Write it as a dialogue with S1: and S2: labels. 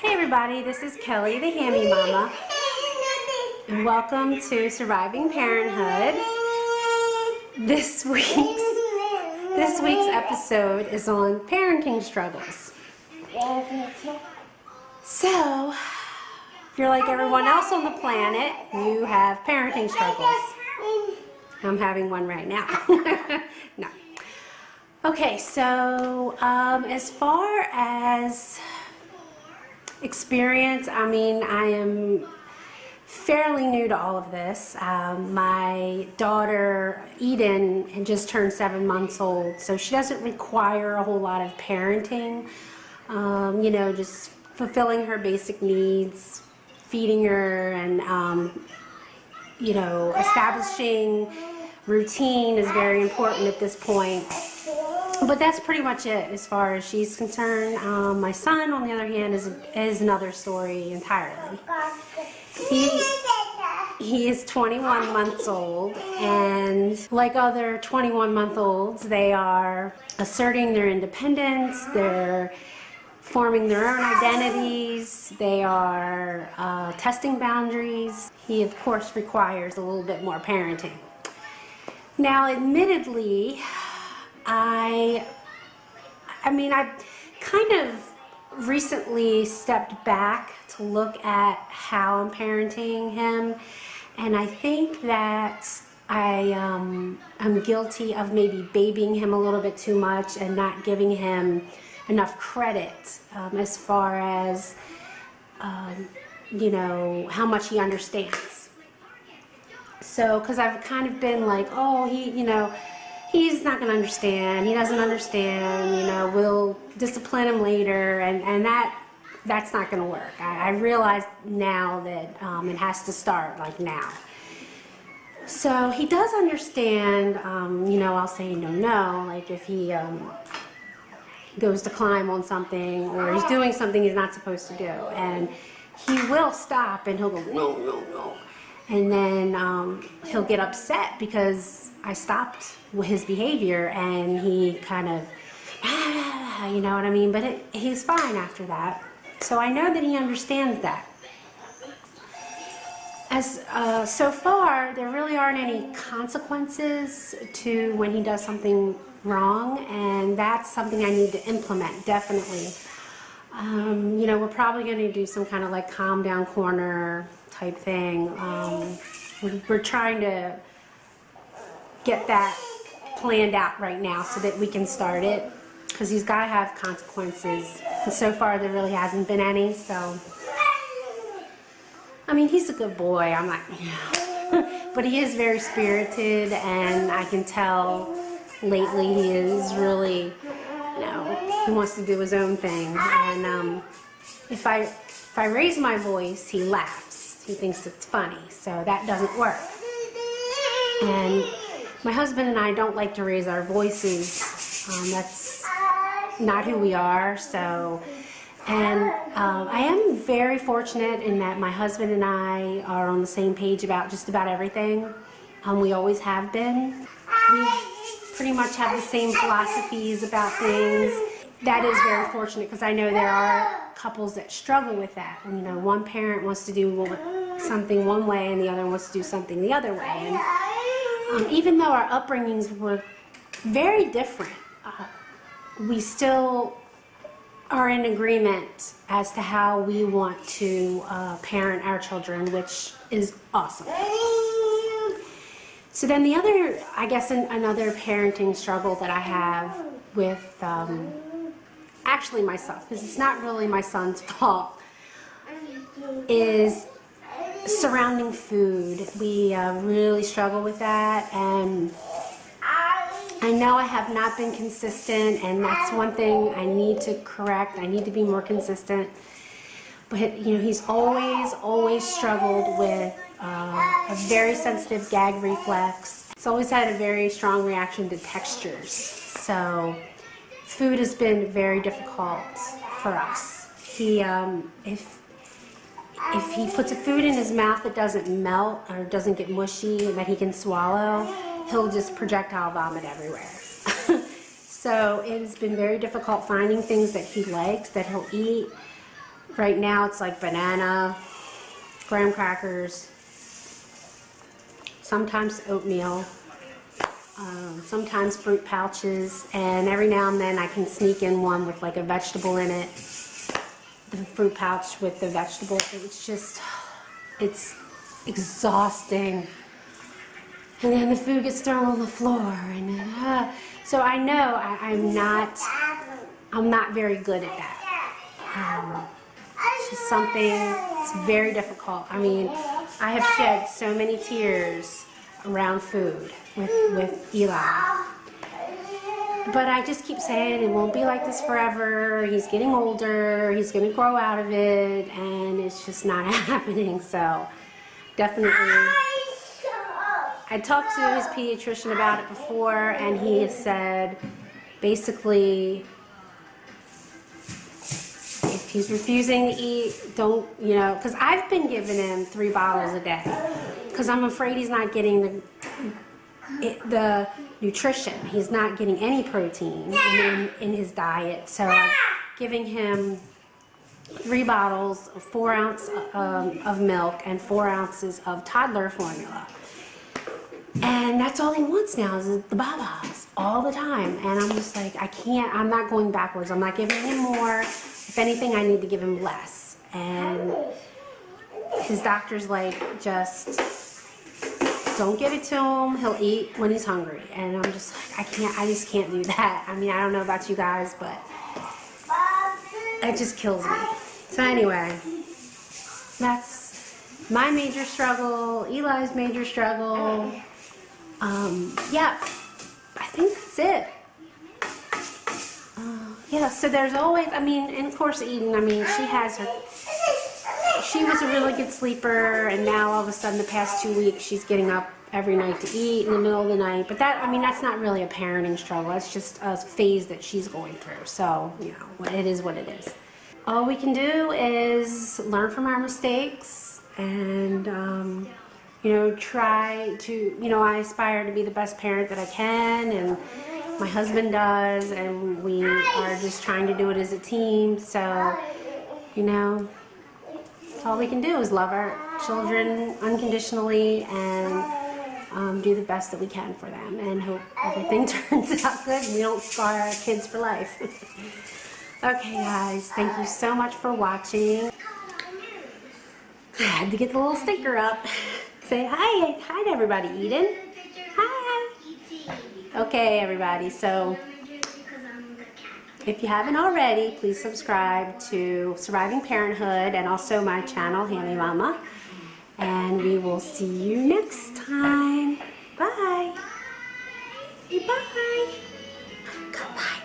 S1: Hey everybody, this is Kelly, the HammyMamma, and welcome to Surviving Parenthood. This week's episode is on parenting struggles. So, if you're like everyone else on the planet, you have parenting struggles. I'm having one right now. No. Okay, so as far as experience, I mean, I am fairly new to all of this. My daughter Eden had just turned 7 months old, so she doesn't require a whole lot of parenting. You know, just fulfilling her basic needs, feeding her, and you know, establishing routine is very important at this point. But that's pretty much it as far as she's concerned. My son, on the other hand, is another story entirely. He is 21 months old, and like other 21-month-olds, they are asserting their independence, they're forming their own identities, they are testing boundaries. He, of course, requires a little bit more parenting. Now, admittedly, I mean, I've kind of recently stepped back to look at how I'm parenting him, and I think that I'm guilty of maybe babying him a little bit too much and not giving him enough credit as far as, you know, how much he understands. So, because I've kind of been like, oh, you know, he's not going to understand, he doesn't understand, you know, we'll discipline him later, and that's not going to work. I realize now that it has to start, like, now. So he does understand, you know, I'll say no, like if he goes to climb on something or he's doing something he's not supposed to do, and he will stop and he'll go, no. And then he'll get upset because I stopped with his behavior, and he kind of, you know what I mean? But he's fine after that. So I know that he understands that. As so far, there really aren't any consequences to when he does something wrong, and that's something I need to implement, definitely. You know, we're probably going to do some kind of like calm down corner type thing. We're trying to get that planned out right now so that we can start it, because he's got to have consequences, and so far there really hasn't been any. So I mean, he's a good boy, I'm not, you know, but he is very spirited, and I can tell lately he is really, you know, he wants to do his own thing, and if I raise my voice, he laughs. He thinks it's funny, so that doesn't work. And my husband and I don't like to raise our voices. That's not who we are. So, and I am very fortunate in that my husband and I are on the same page about just about everything. We always have been. We pretty much have the same philosophies about things. That is very fortunate, because I know there are couples that struggle with that. You know, one parent wants to do something one way and the other wants to do something the other way. And even though our upbringings were very different, we still are in agreement as to how we want to parent our children, which is awesome. So then the other, I guess, another parenting struggle that I have with actually myself, because it's not really my son's fault, is surrounding food. We really struggle with that, and I know I have not been consistent, and that's one thing I need to correct. I need to be more consistent. But you know, he's always struggled with a very sensitive gag reflex. He's always had a very strong reaction to textures. So food has been very difficult for us. He if he puts a food in his mouth that doesn't melt or doesn't get mushy and that he can swallow, he'll just projectile vomit everywhere. So it has been very difficult finding things that he likes, that he'll eat. Right now it's like banana, graham crackers, sometimes oatmeal, sometimes fruit pouches, and every now and then I can sneak in one with like a vegetable in it. The fruit pouch with the vegetable. It's just, it's exhausting. And then the food gets thrown on the floor, and then, so I know I'm not very good at that. It's just something, it's very difficult. I mean, I have shed so many tears around food with Eli. But I just keep saying it won't be like this forever. He's getting older, he's going to grow out of it, and it's just not happening. So definitely, I talked to his pediatrician about it before, and he has said basically if he's refusing to eat, don't, you know, because I've been giving him 3 bottles a day because I'm afraid he's not getting the nutrition. He's not getting any protein in his diet. So I'm giving him 3 bottles, 4 ounces of milk and 4 ounces of toddler formula. And that's all he wants now is the babas all the time. And I'm just like, I can't, I'm not going backwards. I'm not giving him more. If anything, I need to give him less. And his doctor's like, just don't give it to him. He'll eat when he's hungry. And I'm just like, I just can't do that. I mean, I don't know about you guys, but it just kills me. So anyway, that's my major struggle, Eli's major struggle. Yeah, I think that's it. Yeah, so there's always, I mean, and of course Eden, I mean, she was a really good sleeper, and now all of a sudden the past 2 weeks she's getting up every night to eat in the middle of the night. But that, I mean, that's not really a parenting struggle. It's just a phase that she's going through. So, you know, it is what it is. All we can do is learn from our mistakes and, you know, try to, you know, I aspire to be the best parent that I can, and my husband does, and we are just trying to do it as a team. So, you know, all we can do is love our children unconditionally and do the best that we can for them, and hope everything turns out good and we don't scar our kids for life. Okay guys, thank you so much for watching. I had to get the little sticker up. Say hi to everybody, Eden. Hi. Okay everybody, so if you haven't already, please subscribe to Surviving Parenthood and also my channel, HammyMamma. And we will see you next time. Bye. Bye. Goodbye.